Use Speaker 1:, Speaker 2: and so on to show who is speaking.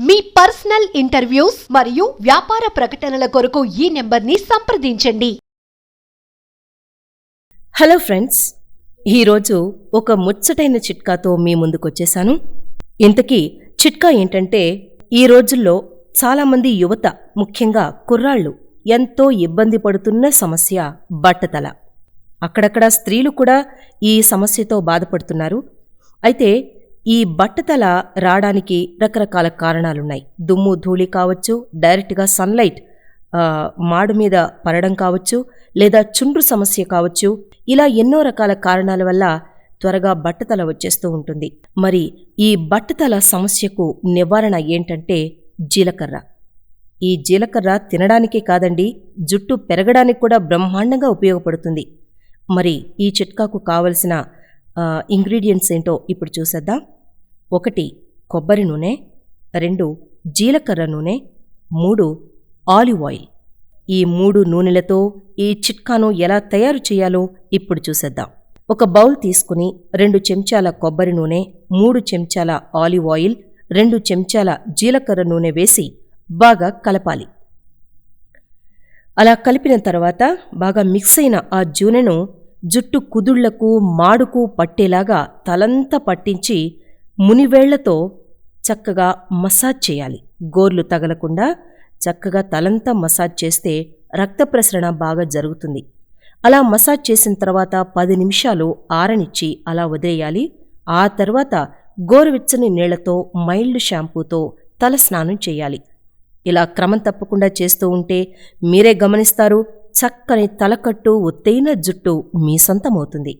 Speaker 1: మీ personal interviews మరియు వ్యాపార ప్రకటనల కొరకు ఈ నెంబర్ని సంప్రదించండి.
Speaker 2: హలో ఫ్రెండ్స్, ఈరోజు ఒక ముచ్చటైన చిట్కాతో మీ ముందుకొచ్చేశాను. ఇంతకీ చిట్కా ఏంటంటే, ఈ రోజుల్లో చాలామంది యువత, ముఖ్యంగా కుర్రాళ్ళు ఎంతో ఇబ్బంది పడుతున్న సమస్య బట్టతల. అక్కడక్కడ స్త్రీలు కూడా ఈ సమస్యతో బాధపడుతున్నారు. అయితే ఈ బట్టతల రావడానికి రకరకాల కారణాలున్నాయి. దుమ్ము ధూళి కావచ్చు, డైరెక్ట్గా సన్లైట్ మాడు మీద పడడం కావచ్చు, లేదా చుండ్రు సమస్య కావచ్చు. ఇలా ఎన్నో రకాల కారణాల వల్ల త్వరగా బట్టతల వచ్చేస్తూ ఉంటుంది. మరి ఈ బట్టతల సమస్యకు నివారణ ఏంటంటే జీలకర్ర. ఈ జీలకర్ర తినడానికే కాదండి, జుట్టు పెరగడానికి కూడా బ్రహ్మాండంగా ఉపయోగపడుతుంది. మరి ఈ చిట్కాకు కావలసిన ఇంగ్రీడియంట్స్ ఏంటో ఇప్పుడు చూసేద్దాం. 1 కొబ్బరి నూనె, 2 జీలకర్ర నూనె, 3 ఆలివ్ ఆయిల్. ఈ 3 నూనెలతో ఈ చిట్కాను ఎలా తయారు చేయాలో ఇప్పుడు చూసేద్దాం. ఒక బౌల్ తీసుకుని 2 చెంచాల కొబ్బరి నూనె, 3 చెంచాల ఆలివ్ ఆయిల్, 2 చెంచాల జీలకర్ర నూనె వేసి బాగా కలపాలి. అలా కలిపిన తర్వాత బాగా మిక్స్ అయిన ఆ జూనెను జుట్టు కుదుళ్లకు, మాడుకు పట్టేలాగా తలంతా పట్టించి మునివేళ్లతో చక్కగా మసాజ్ చేయాలి. గోర్లు తగలకుండా చక్కగా తలంతా మసాజ్ చేస్తే రక్త ప్రసరణ బాగా జరుగుతుంది. అలా మసాజ్ చేసిన తర్వాత 10 నిమిషాలు ఆరనిచ్చి అలా వదిలేయాలి. ఆ తర్వాత గోరువెచ్చని నీళ్లతో మైల్డ్ షాంపూతో తల స్నానం చేయాలి. ఇలా క్రమం తప్పకుండా చేస్తూ ఉంటే మీరే గమనిస్తారు, చక్కని తలకట్టు, ఒత్తైన జుట్టు మీ సొంతమవుతుంది.